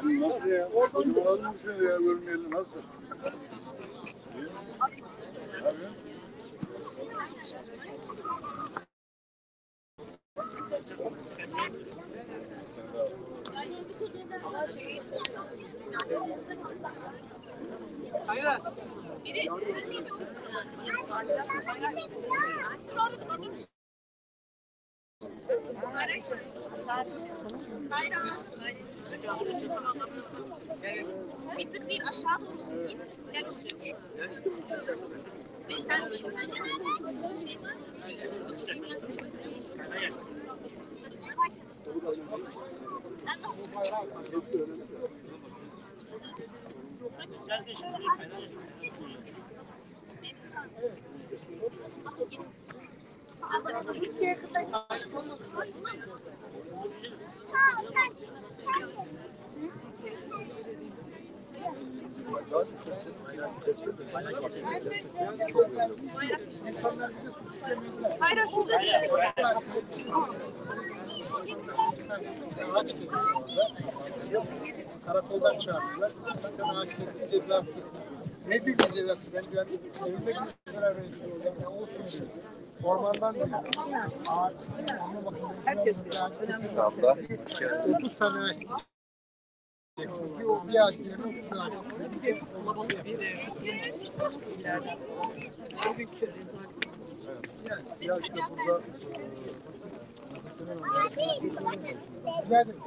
Nasıl ya? Acaba nasıl ya? Görmeyelim nasıl? Abi. Hayır. Biri. Bir tık değil aşağı doğru çekeyim. Gel olacak. Ve sen değil. Hayır, ağaç kesiyorlar. Karakoldan çağırdılar. Sen ağaç kesim cezası. Nedir bu cezası? Ben diyorum evime zarar veriyorum. Yani olsun diyor. Ormandan diyor. Ağaç. Ama bakın. Herkes önemli. 30 tane ağaç kesiyorlar. Bir ağaç yerine 30 tane ağaç kesiyorlar. Çok kalabalık bir katılım olmuştu başka illerde. Bugünkü rezalet. Yani ya işte burada rica ederim.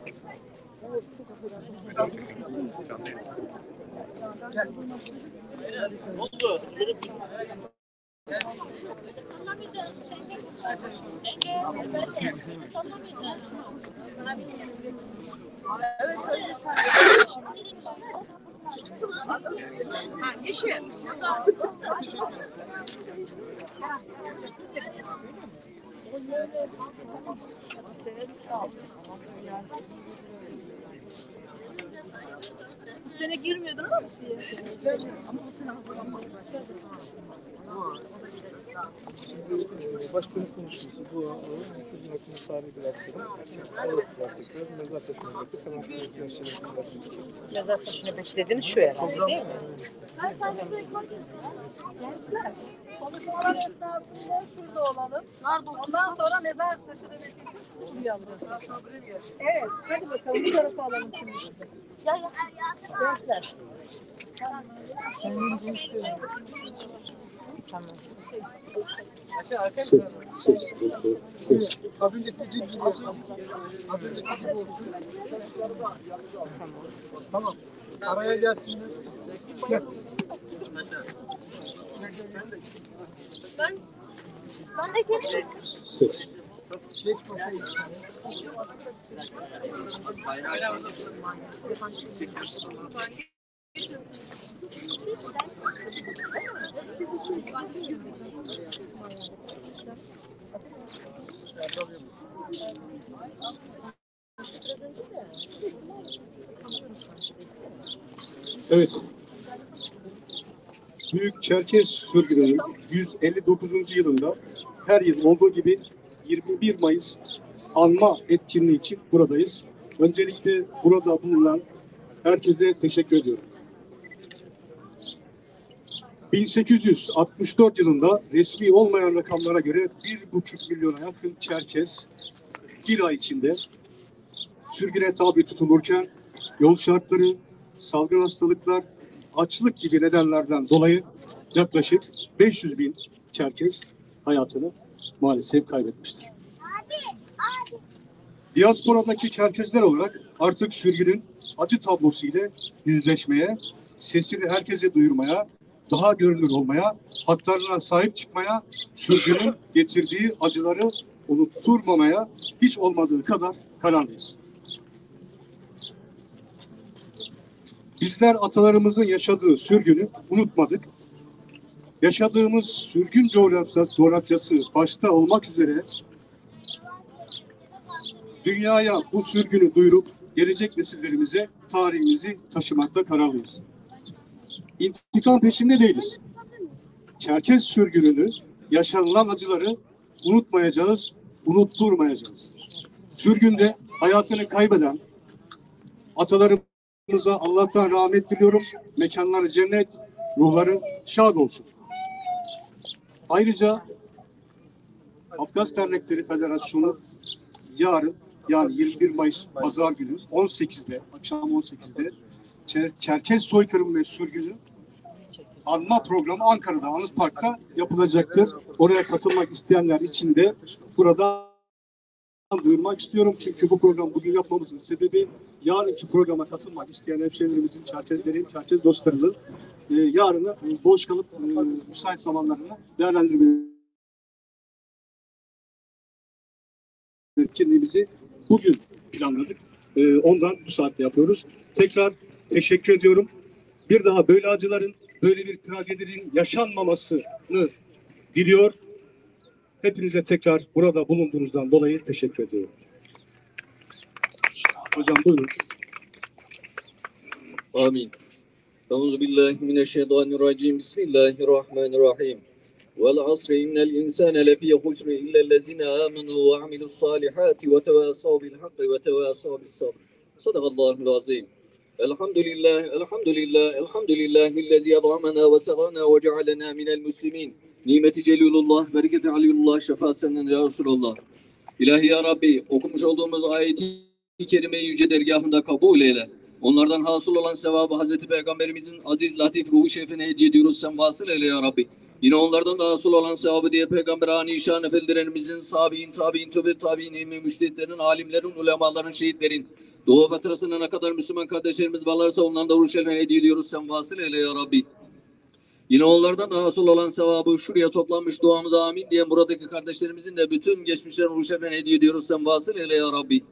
Gel. Ne oldu? Yeşil. Bu sene girmiyordun ama ama bu sene hazırlanmak Başkanın konuşması bu sürgün hakkında tarihi bir arkadaşım. Evet var tekrar. Mezar taşı nöbeti, karanlık ziyaretçiler nöbeti. Mezar taşı nöbeti dediğiniz şu herhalde değil mi? konuşmalar esnasında şurada olalım. Ondan sonra mezar taşı nöbeti evet, hadi bakalım bu tarafa alalım şimdi. Gel gençler. Tamam. Ses. Az önceki gibi. Az önceki gibi olsun. Tamam. Araya gelsinler. Gel. Ben de geleyim. Ses. Geç bakayım. Evet. Büyük Çerkes sürgününün 159. yılında her yıl olduğu gibi 21 Mayıs anma etkinliği için buradayız. Öncelikle burada bulunan herkese teşekkür ediyorum. 1864 yılında resmi olmayan rakamlara göre 1,5 milyona yakın Çerkes bir ay içinde sürgüne tabi tutulurken yol şartları, salgın hastalıklar, açlık gibi nedenlerden dolayı yaklaşık 500 bin Çerkes hayatını maalesef kaybetmiştir. Diasporadaki Çerkezler olarak artık sürgünün acı tablosu ile yüzleşmeye, sesini herkese duyurmaya, daha görünür olmaya, haklarına sahip çıkmaya, sürgünün getirdiği acıları unutturmamaya hiç olmadığı kadar kararlıyız. Bizler atalarımızın yaşadığı sürgünü unutmadık. Yaşadığımız sürgün coğrafyası başta olmak üzere dünyaya bu sürgünü duyurup gelecek nesillerimize tarihimizi taşımakta kararlıyız. İntikam peşinde değiliz. Çerkez sürgününü, yaşanılan acıları unutmayacağız, unutturmayacağız. Sürgünde hayatını kaybeden, Atalarımıza Allah'tan rahmet diliyorum. Mekanları cennet, ruhları şad olsun. Ayrıca Kafkas Dernekleri Federasyonu yarın, yani 21 Mayıs Pazar günü 18'de, akşam 18'de Çerkez soykırım ve sürgünü anma programı Ankara'da, Anıt Park'ta yapılacaktır. Oraya katılmak isteyenler için de burada duyurmak istiyorum. Çünkü bu program bugün yapmamızın sebebi yarınki programa katılmak isteyen hemşehrilerimizin, Çerkezlerin, Çerkez dostlarının yarını boş kalıp müsait zamanlarını değerlendirmeleri etkinliğimizi bugün planladık. Ondan bu saatte yapıyoruz. Tekrar teşekkür ediyorum. Bir daha böyle acıların, böyle bir trajedinin yaşanmamasını diliyor. Hepinize tekrar burada bulunduğunuzdan dolayı teşekkür ediyorum. Hocam buyurun. Amin. Euzubillahimineşşeytanirracim. Bismillahirrahmanirrahim. Vel asri innel insane lefî husr illellezine âmenû ve amilussâlihâti ve tevâsav bil hakkı ve tevâsav bis sabr. Sadakallahul azîm. Elhamdülillah, elhamdülillah, elhamdülillahillezî yed'amena ve segâna ve cealena minel müslimîn. Nimeti celilullah, bereketi aliyullah, şefaat senden ya Resulallah. İlahi ya Rabbi, okumuş olduğumuz ayeti kerimeyi yüce dergahında kabul eyle. Onlardan hasıl olan sevabı Hazreti Peygamberimizin aziz, latif ruhu şerifine hediye ediyoruz. Sen vasıl eyle ya Rabbi. Yine onlardan da hasıl olan sevabı diye Peygamber Anişan Efendilerimizin, sahabeyin, tabi'in, tövbe tabi'in, ilmi, müştehitlerin, alimlerin, ulemaların, şehitlerin, Doğu Batı'sına ne kadar Müslüman kardeşlerimiz varlarsa onlardan da ruhu şerifine hediye ediyoruz. Sen vasıl eyle ya Rabbi. Yine onlardan da hasıl olan sevabı şuraya toplanmış duamıza amin diyen buradaki kardeşlerimizin de bütün geçmişlerin ruhu şerifine hediye ediyoruz. Sen vasıl eyle ya Rabbi.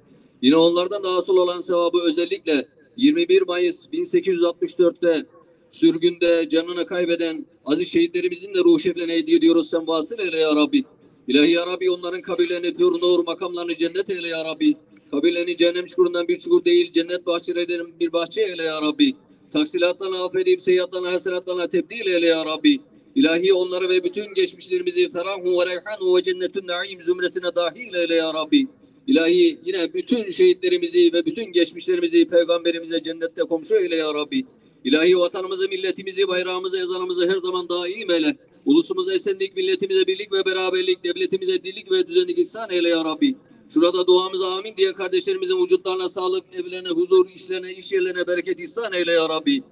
Yine onlardan da hasıl olan sevabı özellikle 21 Mayıs 1864'te sürgünde canını kaybeden aziz şehitlerimizin de ruhu şeriflerine hediye ediyoruz. Sen vasıl eyle ya Rabbi. İlahi ya Rabbi, onların kabirlerini pür nur, makamlarını cennet eyle ya Rabbi. Kabirlerini cehennem çukurundan bir çukur değil, cennet bahçelerinden bir bahçe eyle ya Rabbi. Taksilatlarına affedip seyyatlarına, hasenatlarına tebdil eyle ya Rabbi. İlahi onları ve bütün geçmişlerimizi ferahun ve reyhanun ve cennetün naim zümresine dahil eyle ya Rabbi. İlahi yine bütün şehitlerimizi ve bütün geçmişlerimizi peygamberimize cennette komşu eyle ya Rabbi. İlahi vatanımızı, milletimizi, bayrağımızı, ezanımızı her zaman daim eyle. Ulusumuza esenlik, milletimize birlik ve beraberlik, devletimize dirlik ve düzenlik ihsan eyle ya Rabbi. Şurada duamıza amin diye kardeşlerimizin vücutlarına sağlık, evlerine huzur, işlerine, iş yerlerine bereket ihsan eyle ya Rabbi.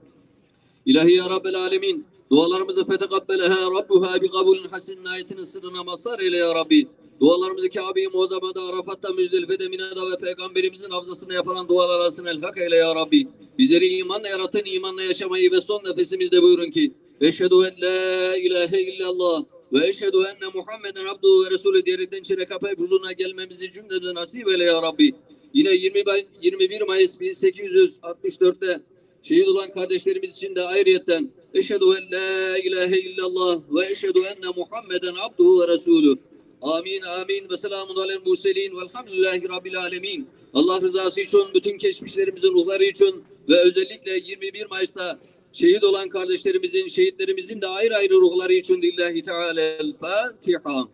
İlahi ya Rabbel alemin, dualarımızı fetekabbeleha Rabbuha bi kabulün hasin ayetinin sırrına mazhar eyle ya Rabbi. Dualarımızı Kabe-i Muazzama'da, Arafat'ta, Müzdelife'de, Mina'da ve Peygamberimizin hafızasında yapılan dualar arasında el-hak eyle ya Rabbi. Bizleri imanla yaratın, imanla yaşamayı ve son nefesimizde buyurun ki Eşhedü en la ilahe illallah ve eşhedü enne Muhammeden abduhu ve resulü diyerekten çile kapayıp huzuruna gelmemizi cümlemize nasip eyle ya Rabbi. Yine 21 Mayıs 1864'te şehit olan kardeşlerimiz için de ayrıyetten Eşhedü en la ilahe illallah ve eşhedü enne Muhammeden abduhu ve resulü. Amin amin ve selamun alel murselin velhamdülillahi rabbil alemin. Allah rızası için, bütün geçmişlerimizin ruhları için ve özellikle 21 Mayıs'ta şehit olan kardeşlerimizin, şehitlerimizin de ayrı ayrı ruhları için lillahi teala'l-Fatiha.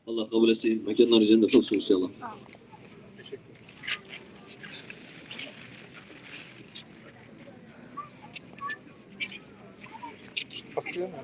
Allah kabul etsin. Mekanları cennet olsun inşallah. Asıyor mu?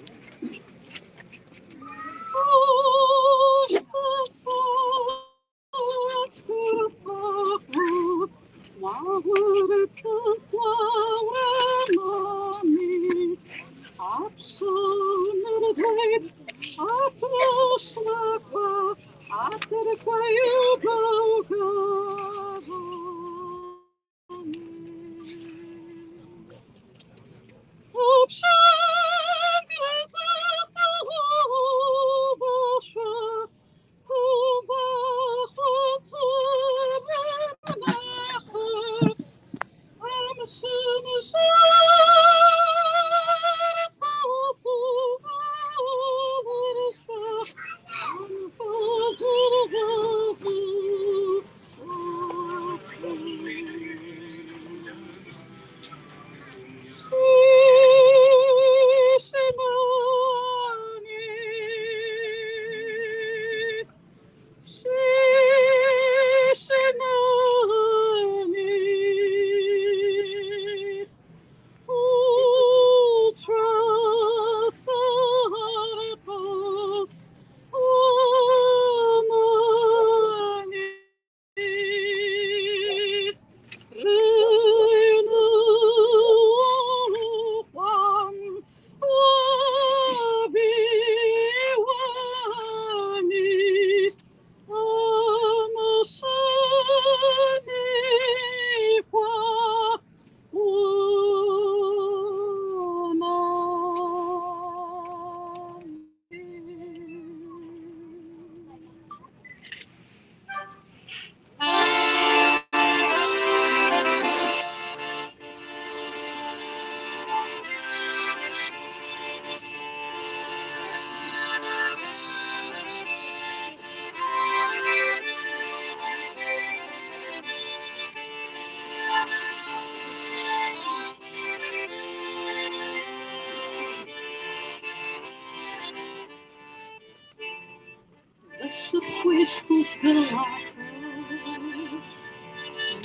шибко escutar.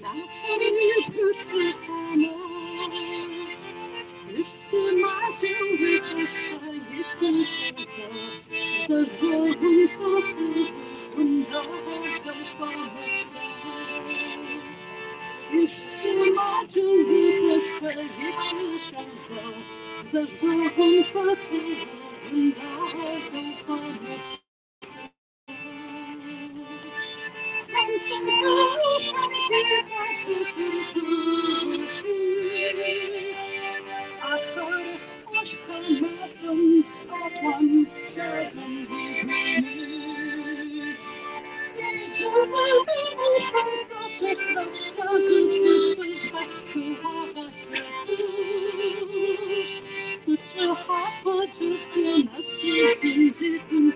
Não sabia que te amar. It's my duty to say it is so. Going for you, and I was It's my duty to say it is so. Going for you, and I was Such a hot but just a message in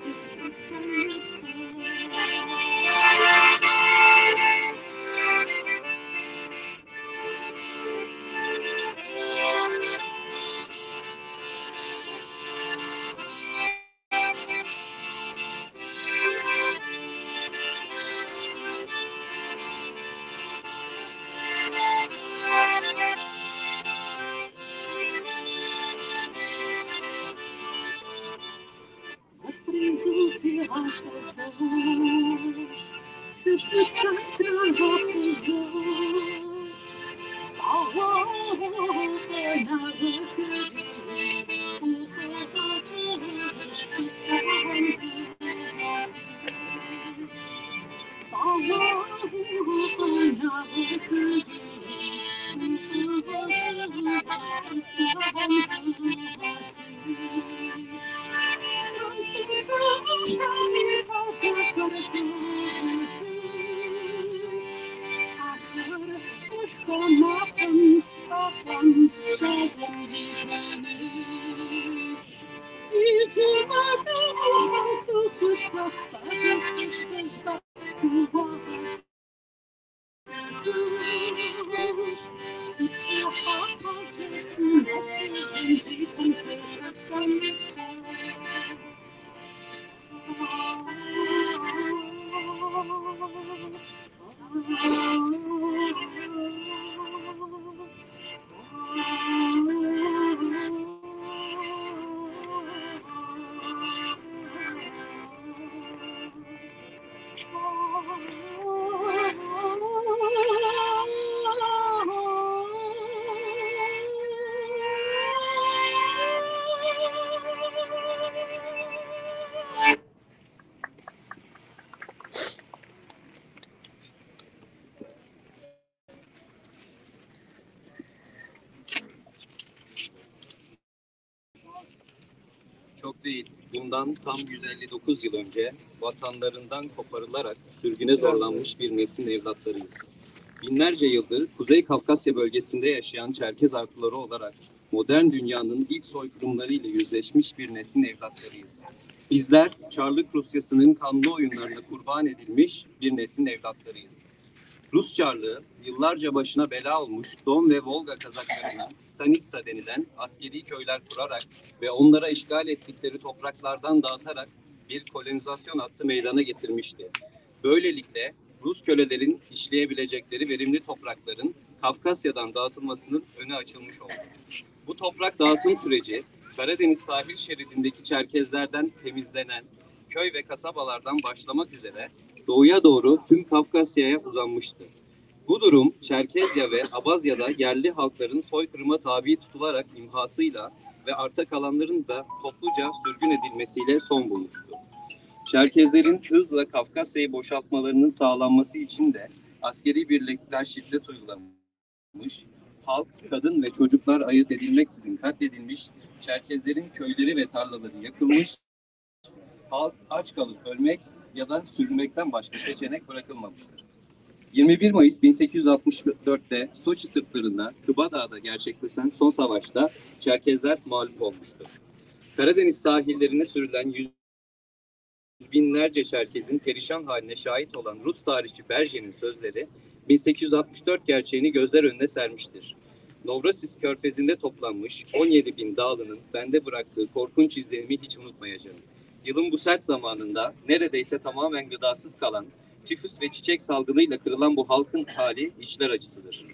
Запризывайте ваш разговор, сердца кровавого. Çok değil. Bundan tam 159 yıl önce vatanlarından koparılarak sürgüne zorlanmış bir neslin evlatlarıyız. Binlerce yıldır Kuzey Kafkasya bölgesinde yaşayan Çerkez Artuları olarak modern dünyanın ilk soykırımlarıyla yüzleşmiş bir neslin evlatlarıyız. Bizler Çarlık Rusyası'nın kanlı oyunlarına kurban edilmiş bir neslin evlatlarıyız. Rus Çarlığı yıllarca başına bela olmuş Don ve Volga Kazaklarına Stanitsa denilen askeri köyler kurarak ve onlara işgal ettikleri topraklardan dağıtarak bir kolonizasyon hattı meydana getirmişti. Böylelikle Rus kölelerin işleyebilecekleri verimli toprakların Kafkasya'dan dağıtılmasının önü açılmış oldu. Bu toprak dağıtım süreci Karadeniz sahil şeridindeki Çerkezlerden temizlenen köy ve kasabalardan başlamak üzere doğuya doğru tüm Kafkasya'ya uzanmıştı. Bu durum Çerkezya ve Abazya'da yerli halkların soykırıma tabi tutularak imhasıyla ve arta kalanların da topluca sürgün edilmesiyle son bulmuştu. Çerkezlerin hızla Kafkasya'yı boşaltmalarının sağlanması için de askeri birlikler şiddet uygulamış, halk, kadın ve çocuklar ayırt edilmeksizin katledilmiş, Çerkezlerin köyleri ve tarlaları yakılmış, halk aç kalıp ölmek ya da sürünmekten başka seçenek bırakılmamıştır. 21 Mayıs 1864'te Soçi sırtlarında Kıbadağ'da gerçekleşen son savaşta Çerkezler mağlup olmuştur. Karadeniz sahillerine sürülen yüz binlerce Çerkez'in perişan haline şahit olan Rus tarihçi Berger'in sözleri 1864 gerçeğini gözler önüne sermiştir. Novrosis Körfezi'nde toplanmış 17 bin dağlının bende bıraktığı korkunç izlenimi hiç unutmayacağım. Yılın bu sert zamanında neredeyse tamamen gıdasız kalan, tifüs ve çiçek salgınıyla kırılan bu halkın hali içler acısıdır.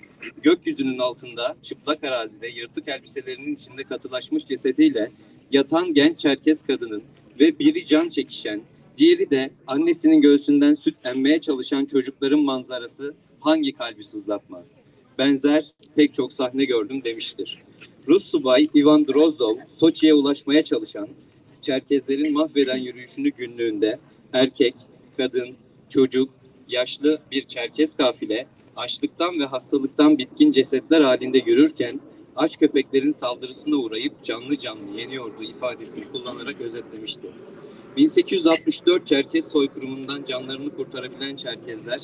Gökyüzünün altında, çıplak arazide, yırtık elbiselerinin içinde katılaşmış cesediyle yatan genç Çerkes kadının ve biri can çekişen, diğeri de annesinin göğsünden süt emmeye çalışan çocukların manzarası hangi kalbi sızlatmaz? Benzer pek çok sahne gördüm demiştir. Rus subay Ivan Drozdov, Soçi'ye ulaşmaya çalışan, Çerkezlerin mahveden yürüyüşünü günlüğünde erkek, kadın, çocuk, yaşlı bir Çerkez kafile açlıktan ve hastalıktan bitkin cesetler halinde yürürken aç köpeklerin saldırısına uğrayıp canlı canlı yeniyordu ifadesini kullanarak özetlemişti. 1864 Çerkez soykırımından canlarını kurtarabilen Çerkezler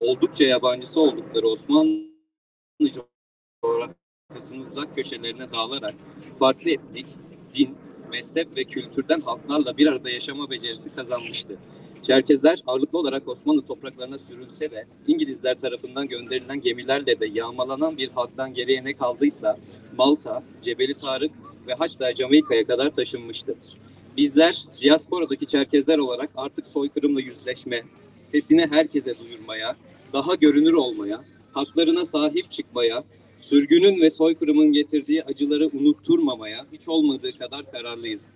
oldukça yabancısı oldukları Osmanlı coğrafyasının uzak köşelerine dağılarak farklı etnik, din, mezhep ve kültürden halklarla bir arada yaşama becerisi kazanmıştı. Çerkezler ağırlıklı olarak Osmanlı topraklarına sürülse de İngilizler tarafından gönderilen gemilerle de yağmalanan bir halktan geriye ne kaldıysa Malta, Cebeli Tarık ve hatta Jamaika'ya kadar taşınmıştı. Bizler diasporadaki Çerkezler olarak artık soykırımla yüzleşme, sesini herkese duyurmaya, daha görünür olmaya, haklarına sahip çıkmaya, sürgünün ve soykırımın getirdiği acıları unutturmamaya hiç olmadığı kadar kararlıyız.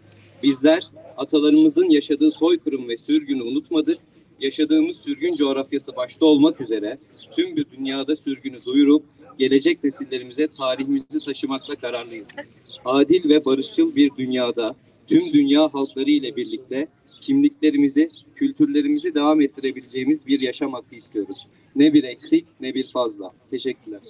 Bizler atalarımızın yaşadığı soykırım ve sürgünü unutmadık, yaşadığımız sürgün coğrafyası başta olmak üzere tüm bir dünyada sürgünü duyurup gelecek nesillerimize tarihimizi taşımakla kararlıyız. Adil ve barışçıl bir dünyada tüm dünya halkları ile birlikte kimliklerimizi, kültürlerimizi devam ettirebileceğimiz bir yaşam hakkı istiyoruz. Ne bir eksik ne bir fazla. Teşekkürler.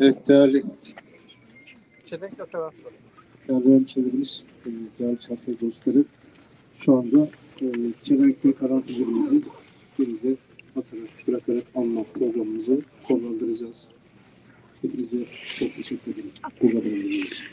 Evet değerli Çelenk de taraflı. hemşehrilerimiz, değerli çatı dostları, şu anda Çelenk'te karantinlerimizi denize atarak, bırakarak anma programımızı sonlandıracağız. Hepinize çok teşekkür ederim. Kullanımınız için.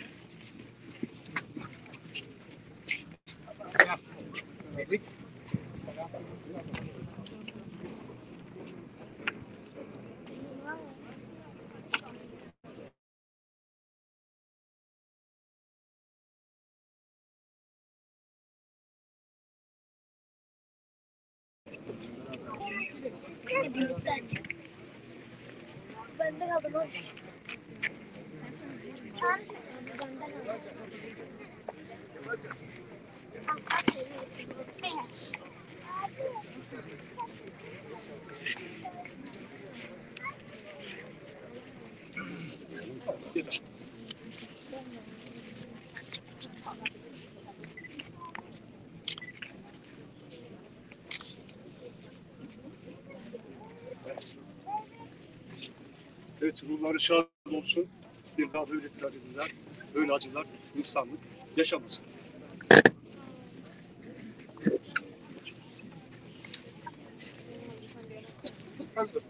Ben de kaldım. Evet, ruhları şad olsun. Bir daha böyle trajediler, böyle acılar, insanlık yaşamasın. Hazır.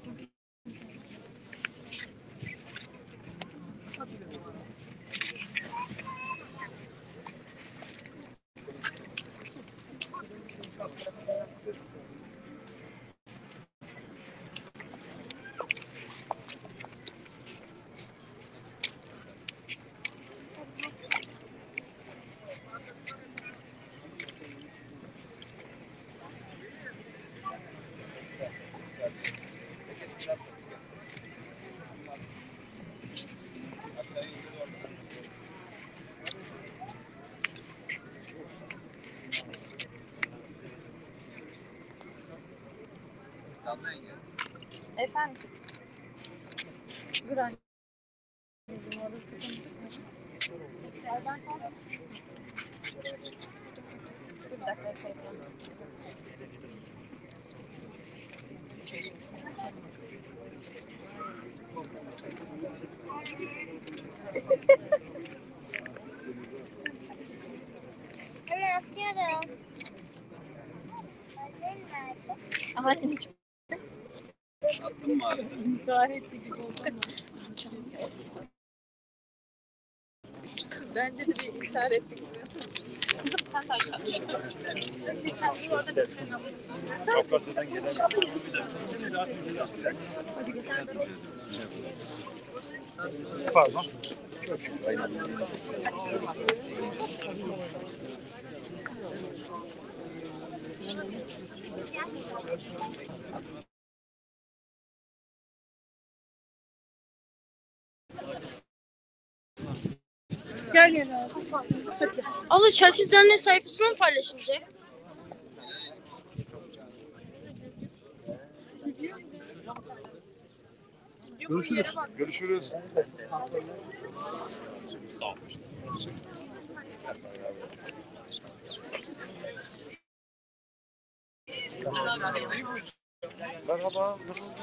Efendim. Güray. Bir dakika. Hemen atıyorum. Annem nerede? Anneciğim. Attın mı abi? İntihar etti gibi oldu. Bence de bir intihar etti gibi. Sen de aşağı. Kafkasya'dan gelen pardon. Gel gel abi. Abla Çerkezler'in sayfasına mı paylaşılacak? Görüşürüz. Görüşürüz. Sağ ol. Merhaba, nasılsın?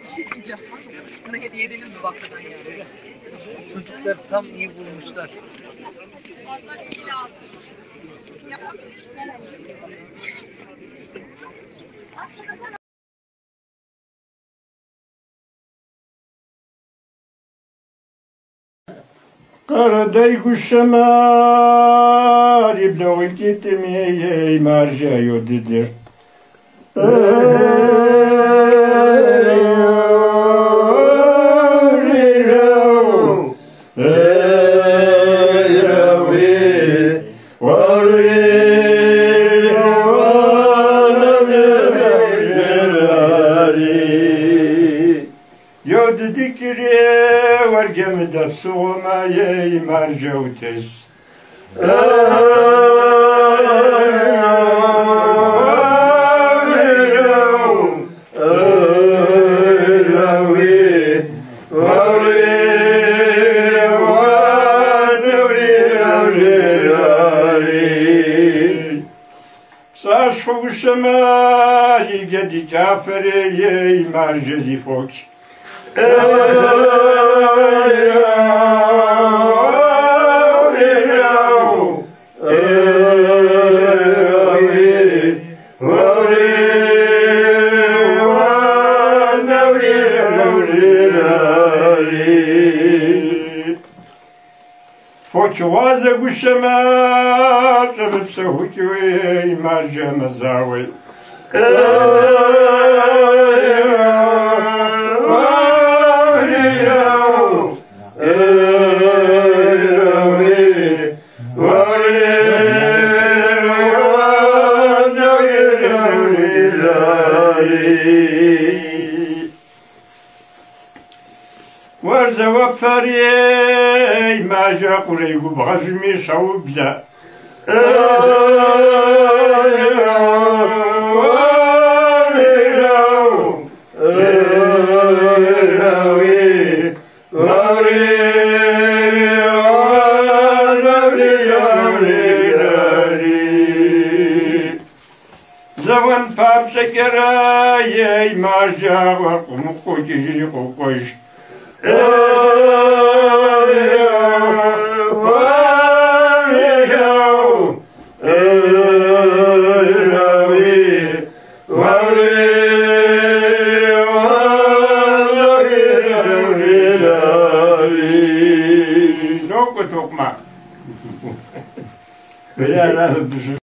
Bir şey diyeceğim. Buna hediye edelim mi bakmadan yani? Çocuklar tam iyi bulmuşlar. Karaday kuşamar İbn-i Gitmiye marjayı didir. ورقم دبسو ما مرجوتس Sashfo shema yigedi kafere ye marjezi fok. Foçuvaze guşema çabıpsa huküye marja mazawe. Varza vapariye marja kureygu bagajmi şavubla. Zaman pap şekera ye marja var kumuk koyucu kokuş. Tokma. Böyle